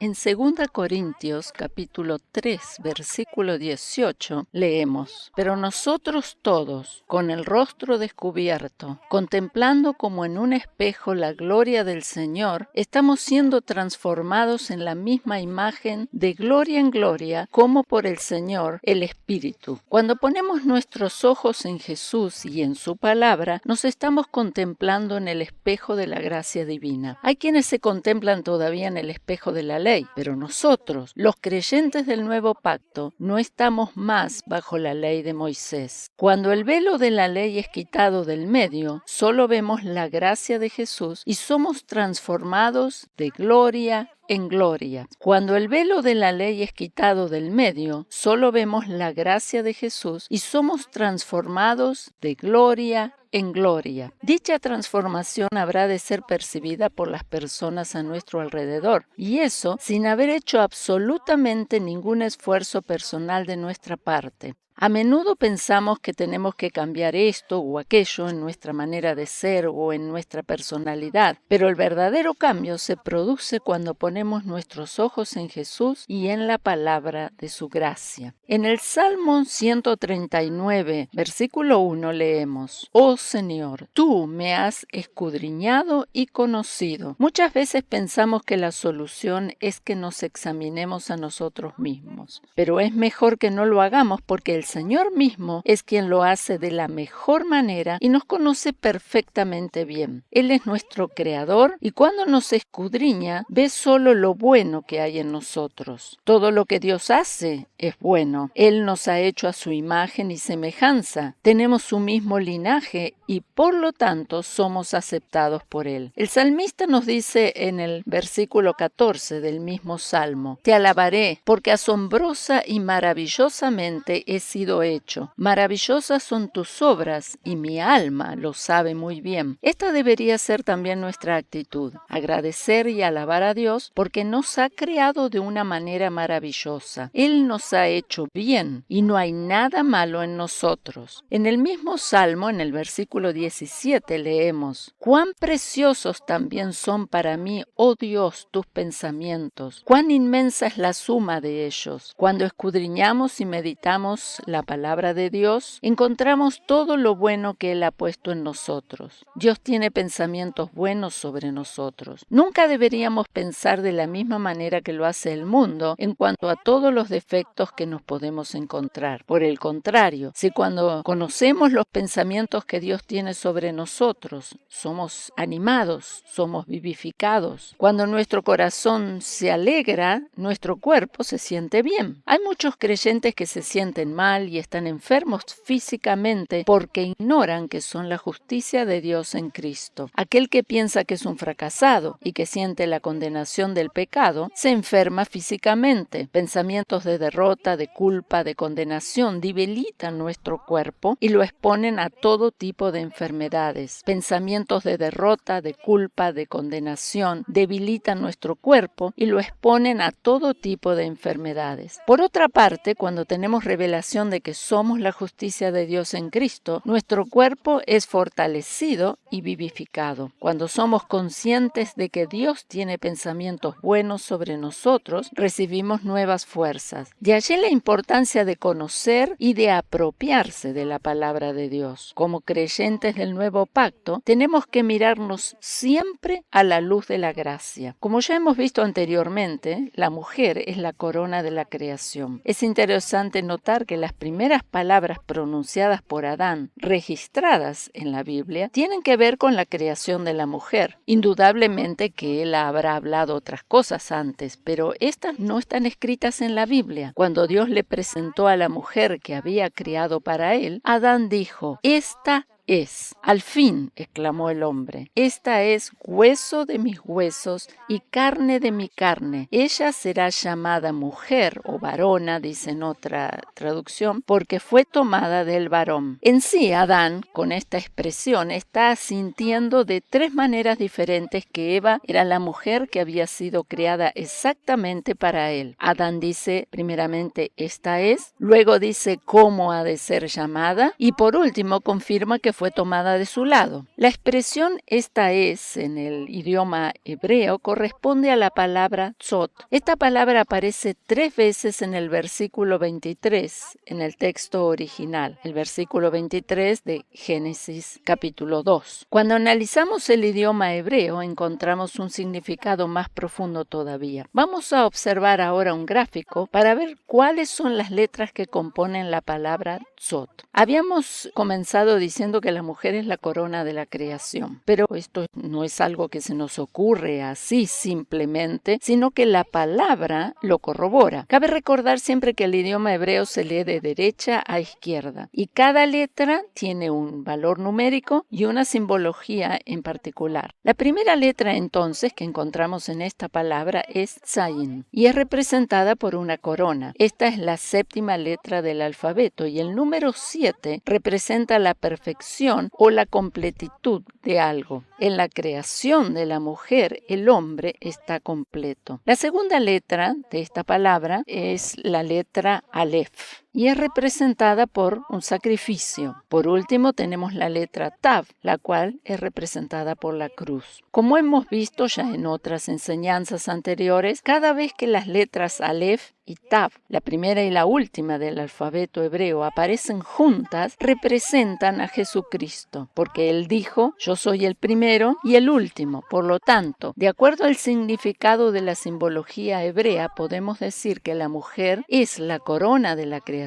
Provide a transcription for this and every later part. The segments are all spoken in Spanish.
En 2 Corintios capítulo 3, versículo 18, leemos: Pero nosotros todos, con el rostro descubierto, contemplando como en un espejo la gloria del Señor, estamos siendo transformados en la misma imagen de gloria en gloria, como por el Señor, el Espíritu. Cuando ponemos nuestros ojos en Jesús y en su palabra, nos estamos contemplando en el espejo de la gracia divina. Hay quienes se contemplan todavía en el espejo de la ley, pero nosotros, los creyentes del nuevo pacto, no estamos más bajo la ley de Moisés. Cuando el velo de la ley es quitado del medio, solo vemos la gracia de Jesús y somos transformados de gloria en gloria. Cuando el velo de la ley es quitado del medio, solo vemos la gracia de Jesús y somos transformados de gloria en gloria. Dicha transformación habrá de ser percibida por las personas a nuestro alrededor, y eso sin haber hecho absolutamente ningún esfuerzo personal de nuestra parte. A menudo pensamos que tenemos que cambiar esto o aquello en nuestra manera de ser o en nuestra personalidad, pero el verdadero cambio se produce cuando ponemos nuestros ojos en Jesús y en la palabra de su gracia. En el Salmo 139, versículo 1 leemos: Oh Señor, tú me has escudriñado y conocido. Muchas veces pensamos que la solución es que nos examinemos a nosotros mismos, pero es mejor que no lo hagamos porque el Señor mismo es quien lo hace de la mejor manera y nos conoce perfectamente bien. Él es nuestro creador y cuando nos escudriña, ve solo lo bueno que hay en nosotros. Todo lo que Dios hace es bueno. Él nos ha hecho a su imagen y semejanza. Tenemos su mismo linaje y por lo tanto somos aceptados por Él. El salmista nos dice en el versículo 14 del mismo salmo: Te alabaré porque asombrosa y maravillosamente he sido hecho. Maravillosas son tus obras y mi alma lo sabe muy bien. Esta debería ser también nuestra actitud: agradecer y alabar a Dios porque nos ha creado de una manera maravillosa. Él nos ha hecho bien y no hay nada malo en nosotros. En el mismo salmo, en el versículo 17, leemos: Cuán preciosos también son para mí, oh Dios, tus pensamientos. Cuán inmensa es la suma de ellos. Cuando escudriñamos y meditamos la palabra de Dios, encontramos todo lo bueno que Él ha puesto en nosotros. Dios tiene pensamientos buenos sobre nosotros. Nunca deberíamos pensar de la misma manera que lo hace el mundo en cuanto a todos los defectos que nos podemos encontrar. Por el contrario, si cuando conocemos los pensamientos que Dios tiene sobre nosotros, somos animados, somos vivificados. Cuando nuestro corazón se alegra, nuestro cuerpo se siente bien. Hay muchos creyentes que se sienten mal y están enfermos físicamente porque ignoran que son la justicia de Dios en Cristo. Aquel que piensa que es un fracasado y que siente la condenación del pecado, se enferma físicamente. Pensamientos de derrota, de culpa, de condenación debilitan nuestro cuerpo y lo exponen a todo tipo de enfermedades. Pensamientos de derrota, de culpa, de condenación debilitan nuestro cuerpo y lo exponen a todo tipo de enfermedades. Por otra parte, cuando tenemos revelación de que somos la justicia de Dios en Cristo, nuestro cuerpo es fortalecido y vivificado. Cuando somos conscientes de que Dios tiene pensamientos buenos sobre nosotros, recibimos nuevas fuerzas. De allí la importancia de conocer y de apropiarse de la palabra de Dios. Como creyentes del nuevo pacto, tenemos que mirarnos siempre a la luz de la gracia. Como ya hemos visto anteriormente, la mujer es la corona de la creación. Es interesante notar que las primeras palabras pronunciadas por Adán, registradas en la Biblia, tienen que ver con la creación de la mujer. Indudablemente que él habrá hablado otras cosas antes, pero estas no están escritas en la Biblia. Cuando Dios le presentó a la mujer que había criado para él, Adán dijo: Esta es. Al fin, exclamó el hombre, esta es hueso de mis huesos y carne de mi carne. Ella será llamada mujer o varona, dice en otra traducción, porque fue tomada del varón. En sí, Adán, con esta expresión, está sintiendo de tres maneras diferentes que Eva era la mujer que había sido creada exactamente para él. Adán dice, primeramente, esta es, luego dice cómo ha de ser llamada, y por último confirma que fue tomada de su lado. La expresión esta es, en el idioma hebreo, corresponde a la palabra tzot. Esta palabra aparece 3 veces en el versículo 23, en el texto original, el versículo 23 de Génesis capítulo 2. Cuando analizamos el idioma hebreo, encontramos un significado más profundo todavía. Vamos a observar ahora un gráfico para ver cuáles son las letras que componen la palabra tzot. Habíamos comenzado diciendo que la mujer es la corona de la creación, pero esto no es algo que se nos ocurre así simplemente, sino que la palabra lo corrobora. Cabe recordar siempre que el idioma hebreo se lee de derecha a izquierda y cada letra tiene un valor numérico y una simbología en particular. La primera letra entonces que encontramos en esta palabra es Zayin y es representada por una corona. Esta es la 7ª letra del alfabeto y el número 7 representa la perfección o la completitud de algo. En la creación de la mujer, el hombre está completo. La segunda letra de esta palabra es la letra Aleph y es representada por un sacrificio. Por último, tenemos la letra Tav, la cual es representada por la cruz. Como hemos visto ya en otras enseñanzas anteriores, cada vez que las letras Aleph y Tav, la primera y la última del alfabeto hebreo, aparecen juntas, representan a Jesucristo, porque Él dijo, yo soy el primero y el último. Por lo tanto, de acuerdo al significado de la simbología hebrea, podemos decir que la mujer es la corona de la creación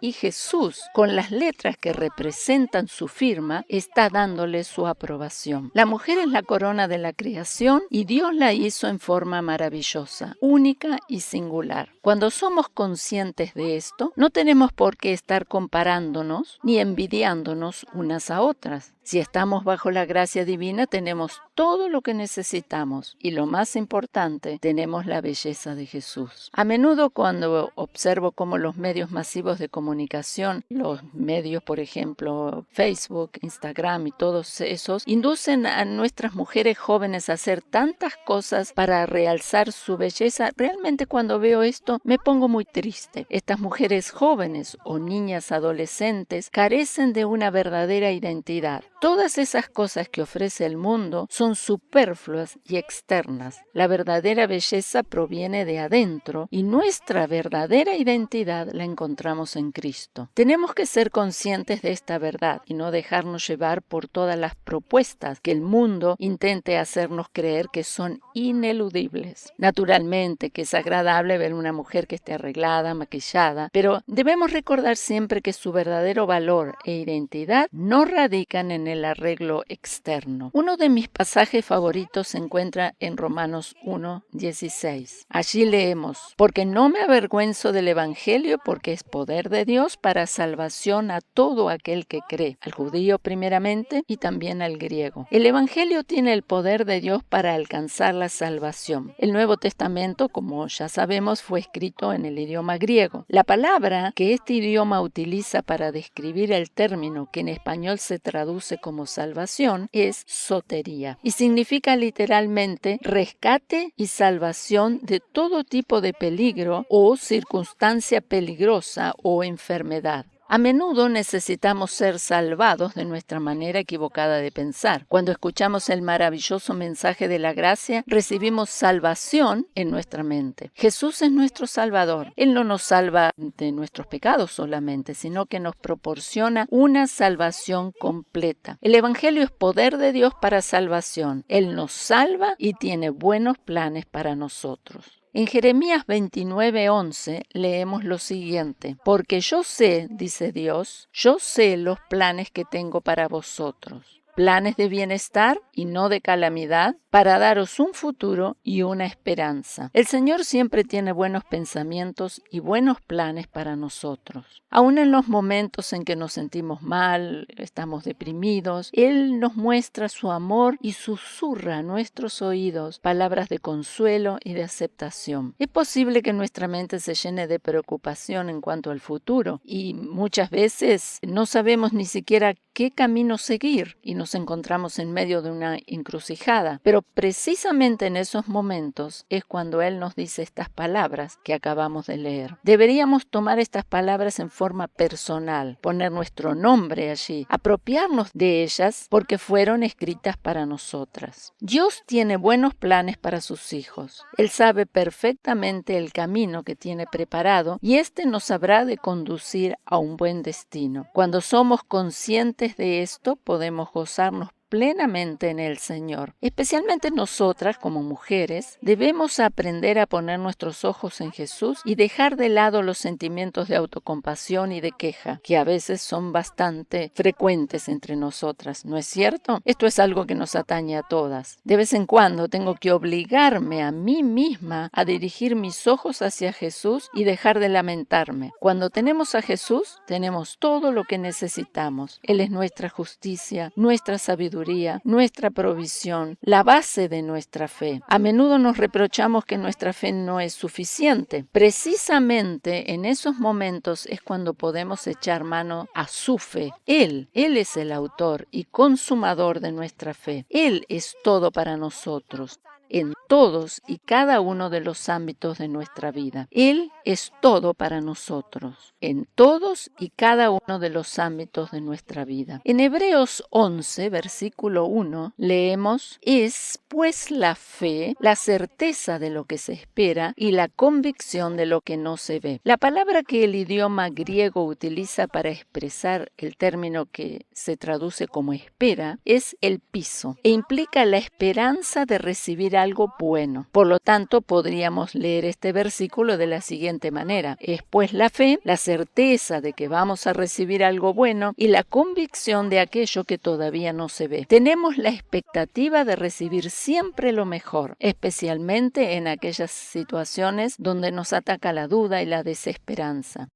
y Jesús, con las letras que representan su firma, está dándole su aprobación. La mujer es la corona de la creación y Dios la hizo en forma maravillosa, única y singular. Cuando somos conscientes de esto, no tenemos por qué estar comparándonos ni envidiándonos unas a otras. Si estamos bajo la gracia divina, tenemos todo lo que necesitamos y lo más importante, tenemos la belleza de Jesús. A menudo cuando observo cómo los medios masivos de comunicación, los medios, por ejemplo, Facebook, Instagram y todos esos, inducen a nuestras mujeres jóvenes a hacer tantas cosas para realzar su belleza, realmente cuando veo esto me pongo muy triste. Estas mujeres jóvenes o niñas adolescentes carecen de una verdadera identidad. Todas esas cosas que ofrece el mundo son superfluas y externas. La verdadera belleza proviene de adentro y nuestra verdadera identidad la encontramos en Cristo. Tenemos que ser conscientes de esta verdad y no dejarnos llevar por todas las propuestas que el mundo intente hacernos creer que son ineludibles. Naturalmente que es agradable ver una mujer que esté arreglada, maquillada, pero debemos recordar siempre que su verdadero valor e identidad no radican en el arreglo externo. Uno de mis pasajes favoritos se encuentra en Romanos 1:16. Allí leemos, porque no me avergüenzo del Evangelio, porque es poder de Dios para salvación a todo aquel que cree, al judío primeramente y también al griego. El Evangelio tiene el poder de Dios para alcanzar la salvación. El Nuevo Testamento, como ya sabemos, fue escrito en el idioma griego. La palabra que este idioma utiliza para describir el término que en español se traduce como salvación es sotería y significa literalmente rescate y salvación de todo tipo de peligro o circunstancia peligrosa o enfermedad. A menudo necesitamos ser salvados de nuestra manera equivocada de pensar. Cuando escuchamos el maravilloso mensaje de la gracia, recibimos salvación en nuestra mente. Jesús es nuestro Salvador. Él no nos salva de nuestros pecados solamente, sino que nos proporciona una salvación completa. El Evangelio es poder de Dios para salvación. Él nos salva y tiene buenos planes para nosotros. En Jeremías 29:11 leemos lo siguiente, porque yo sé, dice Dios, yo sé los planes que tengo para vosotros, planes de bienestar y no de calamidad, para daros un futuro y una esperanza. El Señor siempre tiene buenos pensamientos y buenos planes para nosotros. Aún en los momentos en que nos sentimos mal, estamos deprimidos, Él nos muestra su amor y susurra a nuestros oídos palabras de consuelo y de aceptación. Es posible que nuestra mente se llene de preocupación en cuanto al futuro y muchas veces no sabemos ni siquiera qué camino seguir y nos encontramos en medio de una encrucijada. Pero precisamente en esos momentos es cuando Él nos dice estas palabras que acabamos de leer. Deberíamos tomar estas palabras en forma personal, poner nuestro nombre allí, apropiarnos de ellas porque fueron escritas para nosotras. Dios tiene buenos planes para sus hijos. Él sabe perfectamente el camino que tiene preparado y éste nos habrá de conducir a un buen destino. Cuando somos conscientes de esto, podemos gozarnos plenamente en el Señor. Especialmente nosotras, como mujeres, debemos aprender a poner nuestros ojos en Jesús y dejar de lado los sentimientos de autocompasión y de queja, que a veces son bastante frecuentes entre nosotras, ¿no es cierto? Esto es algo que nos atañe a todas. De vez en cuando tengo que obligarme a mí misma a dirigir mis ojos hacia Jesús y dejar de lamentarme. Cuando tenemos a Jesús, tenemos todo lo que necesitamos. Él es nuestra justicia, nuestra sabiduría, nuestra provisión, la base de nuestra fe. A menudo nos reprochamos que nuestra fe no es suficiente. Precisamente en esos momentos es cuando podemos echar mano a su fe. Él es el autor y consumador de nuestra fe. Él es todo para nosotros, en todos y cada uno de los ámbitos de nuestra vida. Él es todo para nosotros, en todos y cada uno de los ámbitos de nuestra vida. En Hebreos 11, versículo 1, leemos: es pues la fe, la certeza de lo que se espera y la convicción de lo que no se ve. La palabra que el idioma griego utiliza para expresar el término que se traduce como espera es el piso e implica la esperanza de recibir algo bueno. Por lo tanto, podríamos leer este versículo de la siguiente manera: es pues la fe, la certeza de que vamos a recibir algo bueno y la convicción de aquello que todavía no se ve. Tenemos la expectativa de recibir siempre lo mejor, especialmente en aquellas situaciones donde nos ataca la duda y la desesperanza.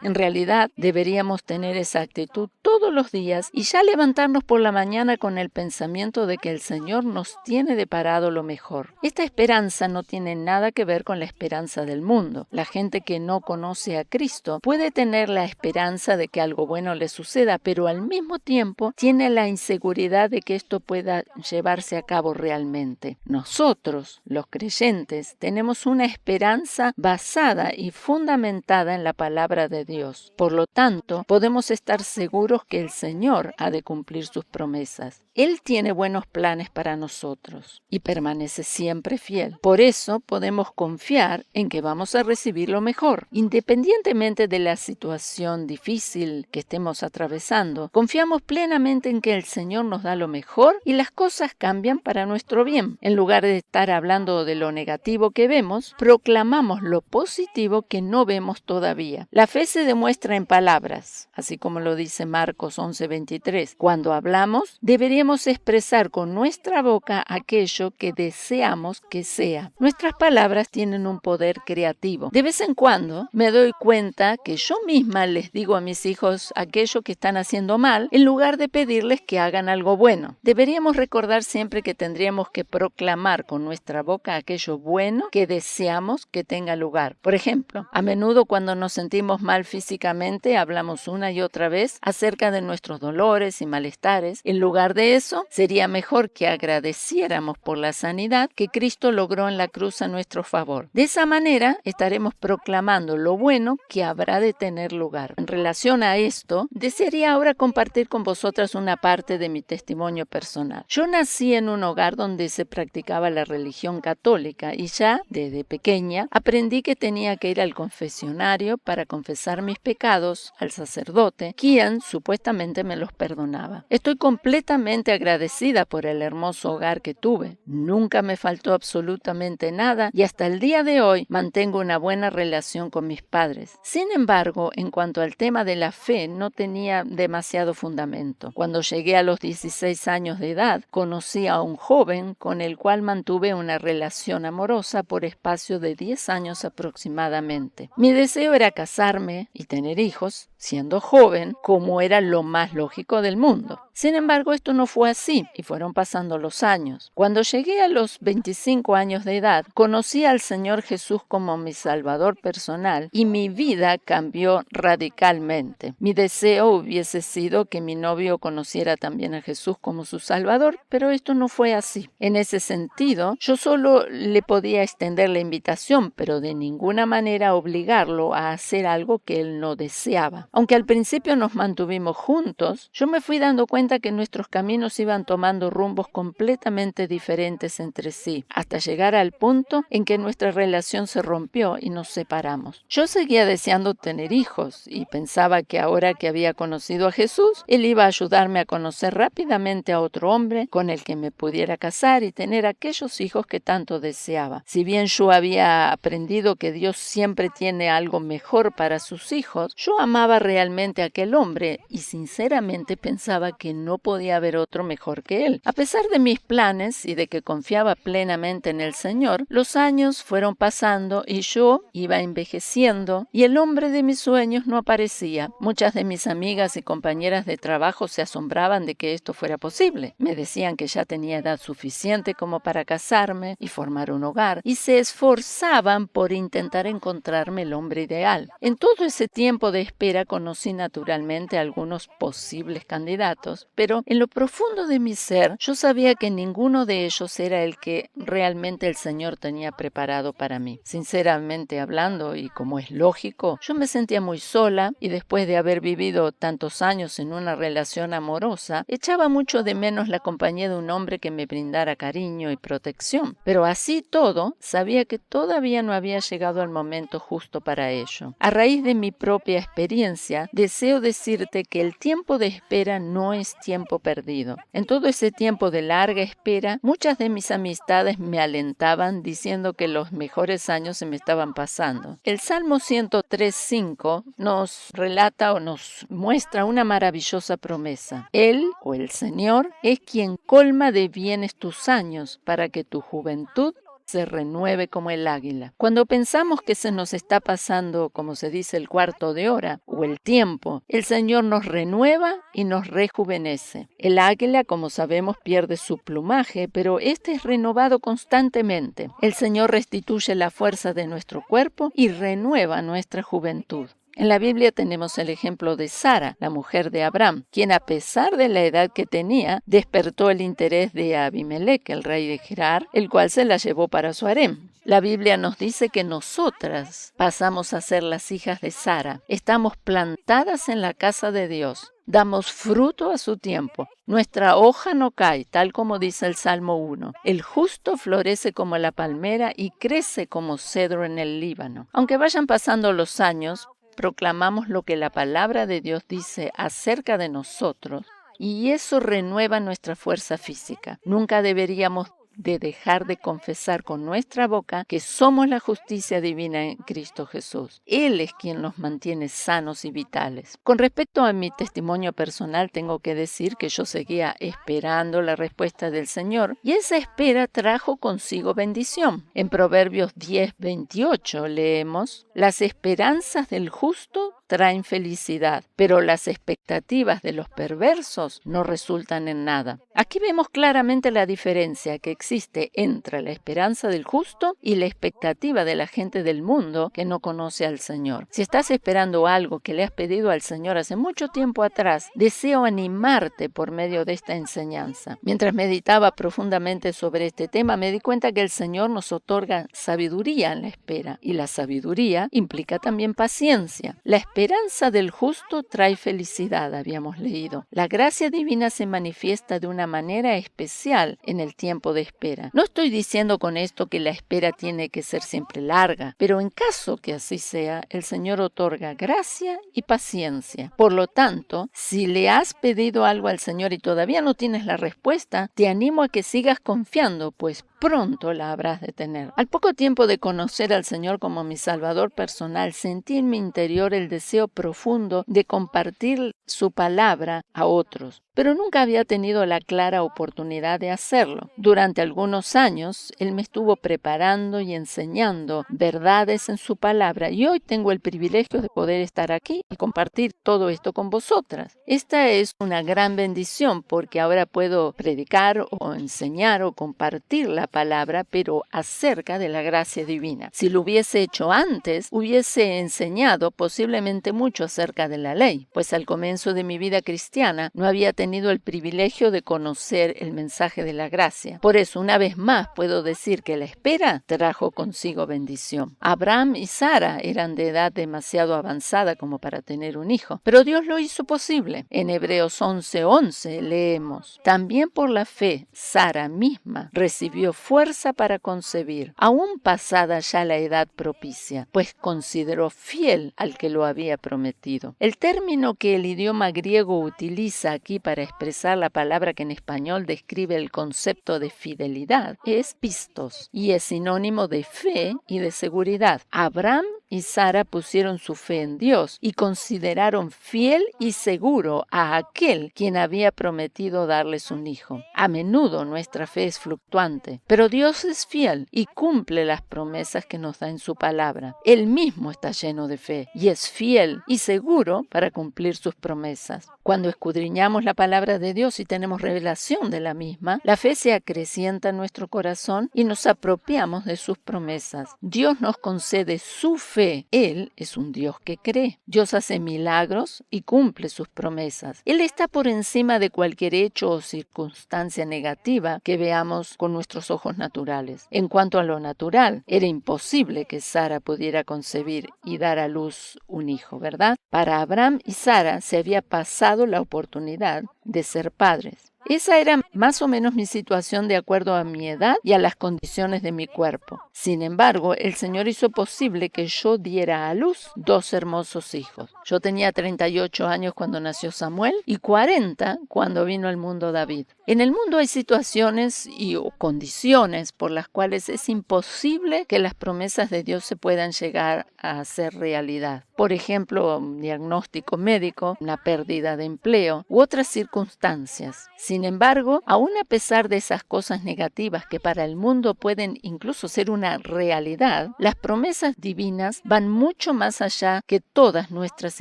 En realidad, deberíamos tener esa actitud todos los días y ya levantarnos por la mañana con el pensamiento de que el Señor nos tiene deparado lo mejor. Esta esperanza no tiene nada que ver con la esperanza del mundo. La gente que no conoce a Cristo puede tener la esperanza de que algo bueno le suceda, pero al mismo tiempo tiene la inseguridad de que esto pueda llevarse a cabo realmente. Nosotros, los creyentes, tenemos una esperanza basada y fundamentada en la palabra de Dios. Por lo tanto, podemos estar seguros que el Señor ha de cumplir sus promesas. Él tiene buenos planes para nosotros y permanece siempre fiel. Por eso podemos confiar en que vamos a recibir lo mejor. Independientemente de la situación difícil que estemos atravesando, confiamos plenamente en que el Señor nos da lo mejor y las cosas cambian para nuestro bien. En lugar de estar hablando de lo negativo que vemos, proclamamos lo positivo que no vemos todavía. La fe se demuestra en palabras, así como lo dice Marcos 11:23. Cuando hablamos, deberíamos expresar con nuestra boca aquello que deseamos que sea. Nuestras palabras tienen un poder creativo. De vez en cuando me doy cuenta que yo misma les digo a mis hijos aquello que están haciendo mal en lugar de pedirles que hagan algo bueno. Deberíamos recordar siempre que tendríamos que proclamar con nuestra boca aquello bueno que deseamos que tenga lugar. Por ejemplo, a menudo cuando nos sentimos mal físicamente, hablamos una y otra vez acerca de nuestros dolores y malestares. En lugar de eso, sería mejor que agradeciéramos por la sanidad que Cristo logró en la cruz a nuestro favor. De esa manera, estaremos proclamando lo bueno que habrá de tener lugar. En relación a esto, desearía ahora compartir con vosotras una parte de mi testimonio personal. Yo nací en un hogar donde se practicaba la religión católica y ya, desde pequeña, aprendí que tenía que ir al confesionario para confesar mis pecados al sacerdote, quien supuestamente me los perdonaba. Estoy completamente agradecida por el hermoso hogar que tuve. Nunca me faltó absolutamente nada y hasta el día de hoy mantengo una buena relación con mis padres. Sin embargo, en cuanto al tema de la fe, no tenía demasiado fundamento. Cuando llegué a los 16 años de edad, conocí a un joven con el cual mantuve una relación amorosa por espacio de 10 años aproximadamente. Mi deseo era casarme, casarme y tener hijos siendo joven, como era lo más lógico del mundo. Sin embargo, esto no fue así y fueron pasando los años. Cuando llegué a los 25 años de edad, conocí al Señor Jesús como mi Salvador personal y mi vida cambió radicalmente. Mi deseo hubiese sido que mi novio conociera también a Jesús como su Salvador, pero esto no fue así. En ese sentido, yo solo le podía extender la invitación, pero de ninguna manera obligarlo a hacer algo que él no deseaba. Aunque al principio nos mantuvimos juntos, yo me fui dando cuenta que nuestros caminos iban tomando rumbos completamente diferentes entre sí, hasta llegar al punto en que nuestra relación se rompió y nos separamos. Yo seguía deseando tener hijos y pensaba que ahora que había conocido a Jesús, él iba a ayudarme a conocer rápidamente a otro hombre con el que me pudiera casar y tener aquellos hijos que tanto deseaba. Si bien yo había aprendido que Dios siempre tiene algo mejor para sus hijos, yo amaba realmente a aquel hombre y sinceramente pensaba que no podía haber otro mejor que él. A pesar de mis planes y de que confiaba plenamente en el Señor, los años fueron pasando y yo iba envejeciendo y el hombre de mis sueños no aparecía. Muchas de mis amigas y compañeras de trabajo se asombraban de que esto fuera posible. Me decían que ya tenía edad suficiente como para casarme y formar un hogar y se esforzaban por intentar encontrarme el hombre ideal. En todo ese tiempo de espera conocí naturalmente a algunos posibles candidatos, pero en lo profundo de mi ser yo sabía que ninguno de ellos era el que realmente el Señor tenía preparado para mí. Sinceramente hablando, y como es lógico, yo me sentía muy sola y después de haber vivido tantos años en una relación amorosa, echaba mucho de menos la compañía de un hombre que me brindara cariño y protección. Pero así todo, sabía que todavía no había llegado el momento justo para ello. A raíz de mi propia experiencia, deseo decirte que el tiempo de espera no es tiempo perdido. En todo ese tiempo de larga espera, muchas de mis amistades me alentaban diciendo que los mejores años se me estaban pasando. El Salmo 103:5 nos relata o nos muestra una maravillosa promesa. Él, o el Señor, es quien colma de bienes tus años para que tu juventud se renueve como el águila. Cuando pensamos que se nos está pasando, como se dice, el cuarto de hora o el tiempo, el Señor nos renueva y nos rejuvenece. El águila, como sabemos, pierde su plumaje, pero este es renovado constantemente. El Señor restituye la fuerza de nuestro cuerpo y renueva nuestra juventud. En la Biblia tenemos el ejemplo de Sara, la mujer de Abraham, quien a pesar de la edad que tenía, despertó el interés de Abimelec, el rey de Gerar, el cual se la llevó para su harem. La Biblia nos dice que nosotras pasamos a ser las hijas de Sara. Estamos plantadas en la casa de Dios. Damos fruto a su tiempo. Nuestra hoja no cae, tal como dice el Salmo 1. El justo florece como la palmera y crece como cedro en el Líbano. Aunque vayan pasando los años, proclamamos lo que la palabra de Dios dice acerca de nosotros y eso renueva nuestra fuerza física. Nunca deberíamos de dejar de confesar con nuestra boca que somos la justicia divina en Cristo Jesús. Él es quien nos mantiene sanos y vitales. Con respecto a mi testimonio personal, tengo que decir que yo seguía esperando la respuesta del Señor y esa espera trajo consigo bendición. En Proverbios 10:28 leemos: las esperanzas del justo traen felicidad, pero las expectativas de los perversos no resultan en nada. Aquí vemos claramente la diferencia que existe entre la esperanza del justo y la expectativa de la gente del mundo que no conoce al Señor. Si estás esperando algo que le has pedido al Señor hace mucho tiempo atrás, deseo animarte por medio de esta enseñanza. Mientras meditaba profundamente sobre este tema, me di cuenta que el Señor nos otorga sabiduría en la espera, y la sabiduría implica también paciencia. La esperanza del justo trae felicidad, habíamos leído. La gracia divina se manifiesta de una manera especial en el tiempo de espera. No estoy diciendo con esto que la espera tiene que ser siempre larga, pero en caso que así sea, el Señor otorga gracia y paciencia. Por lo tanto, si le has pedido algo al Señor y todavía no tienes la respuesta, te animo a que sigas confiando, pues pronto la habrás de tener. Al poco tiempo de conocer al Señor como mi Salvador personal, sentí en mi interior el deseo profundo de compartir su palabra a otros, pero nunca había tenido la clara oportunidad de hacerlo. Durante algunos años, Él me estuvo preparando y enseñando verdades en su palabra, y hoy tengo el privilegio de poder estar aquí y compartir todo esto con vosotras. Esta es una gran bendición porque ahora puedo predicar o enseñar o compartir la palabra, pero acerca de la gracia divina. Si lo hubiese hecho antes, hubiese enseñado posiblemente mucho acerca de la ley, pues al comienzo de mi vida cristiana no había tenido el privilegio de conocer el mensaje de la gracia. Por eso, una vez más, puedo decir que la espera trajo consigo bendición. Abraham y Sara eran de edad demasiado avanzada como para tener un hijo, pero Dios lo hizo posible. En Hebreos 11:11 leemos: también por la fe, Sara misma recibió fuerza para concebir, aún pasada ya la edad propicia, pues consideró fiel al que lo había prometido. El término que el idioma griego utiliza aquí para expresar la palabra que en español describe el concepto de fidelidad es pistos y es sinónimo de fe y de seguridad. Abraham y Sara pusieron su fe en Dios y consideraron fiel y seguro a aquel quien había prometido darles un hijo. A menudo nuestra fe es fluctuante, pero Dios es fiel y cumple las promesas que nos da en su palabra. Él mismo está lleno de fe y es fiel y seguro para cumplir sus promesas. Cuando escudriñamos la palabra de Dios y tenemos revelación de la misma, la fe se acrecienta en nuestro corazón y nos apropiamos de sus promesas. Dios nos concede su fe. Él es un Dios que cree. Dios hace milagros y cumple sus promesas. Él está por encima de cualquier hecho o circunstancia negativa que veamos con nuestros ojos naturales. En cuanto a lo natural, era imposible que Sara pudiera concebir y dar a luz un hijo, ¿verdad? Para Abraham y Sara se había pasado la oportunidad de ser padres. Esa era más o menos mi situación de acuerdo a mi edad y a las condiciones de mi cuerpo. Sin embargo, el Señor hizo posible que yo diera a luz 2 hermosos hijos. Yo tenía 38 años cuando nació Samuel y 40 cuando vino al mundo David. En el mundo hay situaciones o condiciones por las cuales es imposible que las promesas de Dios se puedan llegar a hacer realidad. Por ejemplo, un diagnóstico médico, una pérdida de empleo u otras circunstancias. Sin embargo, aun a pesar de esas cosas negativas que para el mundo pueden incluso ser una realidad, las promesas divinas van mucho más allá que todas nuestras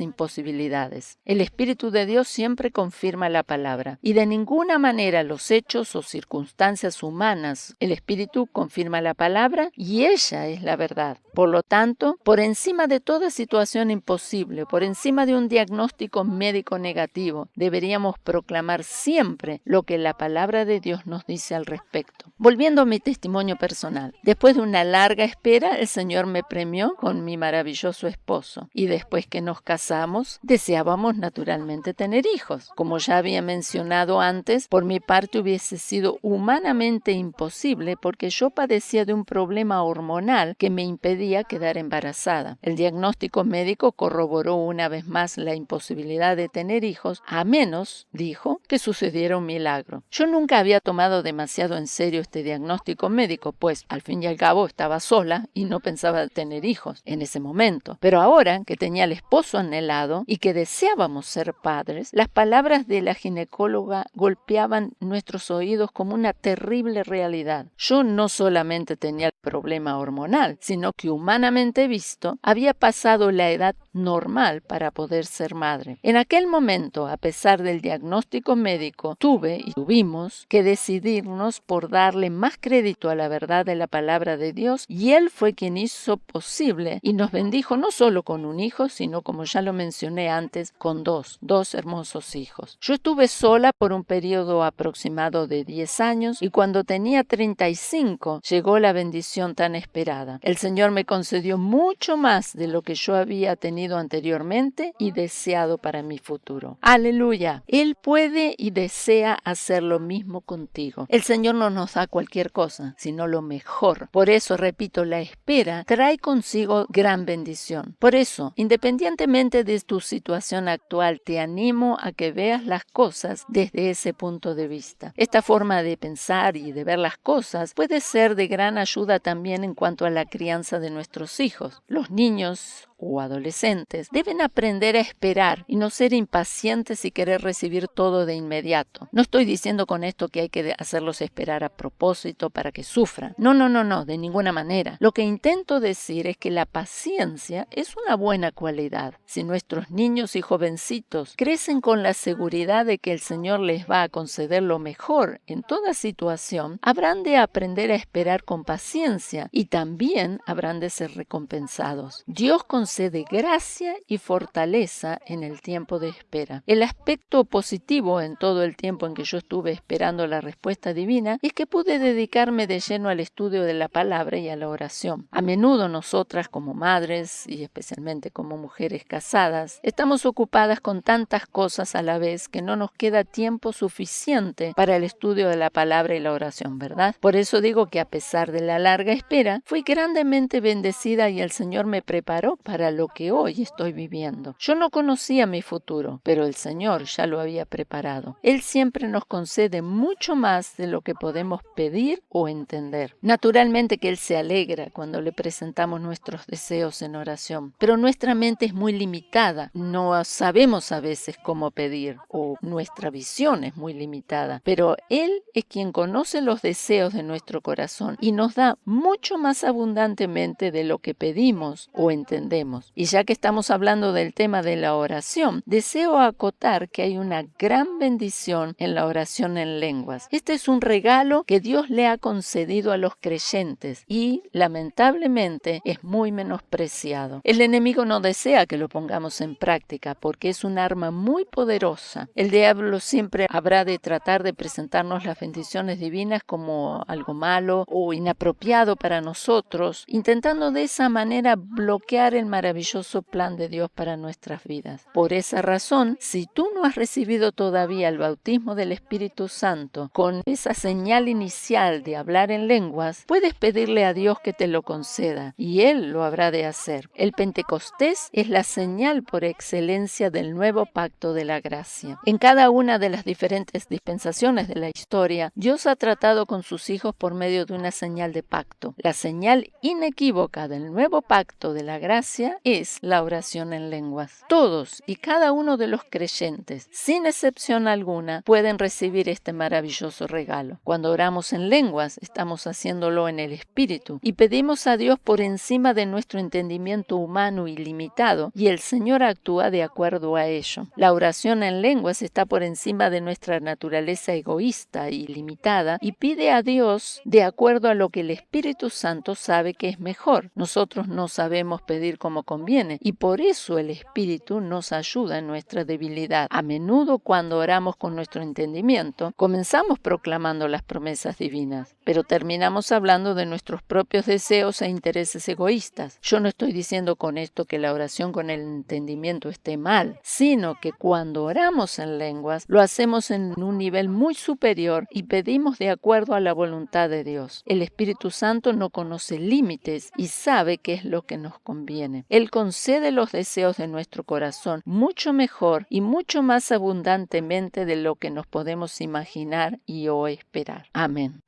imposibilidades. El Espíritu de Dios siempre confirma la palabra y de ninguna manera los hechos o circunstancias humanas. El Espíritu confirma la palabra y ella es la verdad. Por lo tanto, por encima de toda situación imposible, por encima de un diagnóstico médico negativo, deberíamos proclamar siempre lo que la palabra de Dios nos dice al respecto. Volviendo a mi testimonio personal, después de una larga espera, el Señor me premió con mi maravilloso esposo y después que nos casamos, deseábamos naturalmente tener hijos. Como ya había mencionado antes, por mi parte hubiese sido humanamente imposible porque yo padecía de un problema hormonal que me impedía quedar embarazada. El diagnóstico médico corroboró una vez más la imposibilidad de tener hijos, a menos, dijo, que sucediera un milagro. Yo nunca había tomado demasiado en serio este diagnóstico médico, pues al fin y al cabo estaba sola y no pensaba tener hijos en ese momento. Pero ahora que tenía al esposo anhelado y que deseábamos ser padres, las palabras de la ginecóloga golpeaban nuestros oídos como una terrible realidad. Yo no solamente tenía el problema hormonal, sino que humanamente visto, había pasado la edad normal para poder ser madre. En aquel momento, a pesar del diagnóstico médico, tuvimos que decidirnos por darle más crédito a la verdad de la palabra de Dios, y Él fue quien hizo posible y nos bendijo no solo con un hijo, sino, como ya lo mencioné antes, con dos hermosos hijos. Yo estuve sola por un periodo aproximado de 10 años y cuando tenía 35 llegó la bendición tan esperada. El Señor me concedió mucho más de lo que yo había tenido tenido anteriormente y deseado para mi futuro. Aleluya. Él puede y desea hacer lo mismo contigo. El Señor no nos da cualquier cosa, sino lo mejor. Por eso, repito, la espera trae consigo gran bendición. Por eso, independientemente de tu situación actual, te animo a que veas las cosas desde ese punto de vista. Esta forma de pensar y de ver las cosas puede ser de gran ayuda también en cuanto a la crianza de nuestros hijos. Los niños o adolescentes deben aprender a esperar y no ser impacientes y querer recibir todo de inmediato. No estoy diciendo con esto que hay que hacerlos esperar a propósito para que sufran. No, de ninguna manera. Lo que intento decir es que la paciencia es una buena cualidad. Si nuestros niños y jovencitos crecen con la seguridad de que el Señor les va a conceder lo mejor en toda situación, habrán de aprender a esperar con paciencia y también habrán de ser recompensados. Dios concede gracia y fortaleza en el tiempo de espera. El aspecto positivo en todo el tiempo en que yo estuve esperando la respuesta divina es que pude dedicarme de lleno al estudio de la palabra y a la oración. A menudo nosotras como madres y especialmente como mujeres casadas estamos ocupadas con tantas cosas a la vez que no nos queda tiempo suficiente para el estudio de la palabra y la oración, ¿verdad? Por eso digo que a pesar de la larga espera, fui grandemente bendecida y el Señor me preparó para lo que hoy estoy viviendo. Yo no conocía mi futuro, pero el Señor ya lo había preparado. Él siempre nos concede mucho más de lo que podemos pedir o entender. Naturalmente que Él se alegra cuando le presentamos nuestros deseos en oración, pero nuestra mente es muy limitada. No sabemos a veces cómo pedir o nuestra visión es muy limitada, pero Él es quien conoce los deseos de nuestro corazón y nos da mucho más abundantemente de lo que pedimos o entendemos. Y ya que estamos hablando del tema de la oración, deseo acotar que hay una gran bendición en la oración en lenguas. Este es un regalo que Dios le ha concedido a los creyentes y lamentablemente es muy menospreciado. El enemigo no desea que lo pongamos en práctica porque es un arma muy poderosa. El diablo siempre habrá de tratar de presentarnos las bendiciones divinas como algo malo o inapropiado para nosotros, intentando de esa manera bloquear el maravilloso plan de Dios para nuestras vidas. Por esa razón, si tú no has recibido todavía el bautismo del Espíritu Santo con esa señal inicial de hablar en lenguas, puedes pedirle a Dios que te lo conceda y Él lo habrá de hacer. El Pentecostés es la señal por excelencia del nuevo pacto de la gracia. En cada una de las diferentes dispensaciones de la historia, Dios ha tratado con sus hijos por medio de una señal de pacto. La señal inequívoca del nuevo pacto de la gracia es la oración en lenguas. Todos y cada uno de los creyentes, sin excepción alguna, pueden recibir este maravilloso regalo. Cuando oramos en lenguas, estamos haciéndolo en el Espíritu y pedimos a Dios por encima de nuestro entendimiento humano ilimitado y el Señor actúa de acuerdo a ello. La oración en lenguas está por encima de nuestra naturaleza egoísta y limitada y pide a Dios de acuerdo a lo que el Espíritu Santo sabe que es mejor. Nosotros no sabemos pedir como conviene y por eso el Espíritu nos ayuda en nuestra debilidad. A menudo cuando oramos con nuestro entendimiento, comenzamos proclamando las promesas divinas, pero terminamos hablando de nuestros propios deseos e intereses egoístas. Yo no estoy diciendo con esto que la oración con el entendimiento esté mal, sino que cuando oramos en lenguas, lo hacemos en un nivel muy superior y pedimos de acuerdo a la voluntad de Dios. El Espíritu Santo no conoce límites y sabe qué es lo que nos conviene. Él concede los deseos de nuestro corazón mucho mejor y mucho más abundantemente de lo que nos podemos imaginar y o esperar. Amén.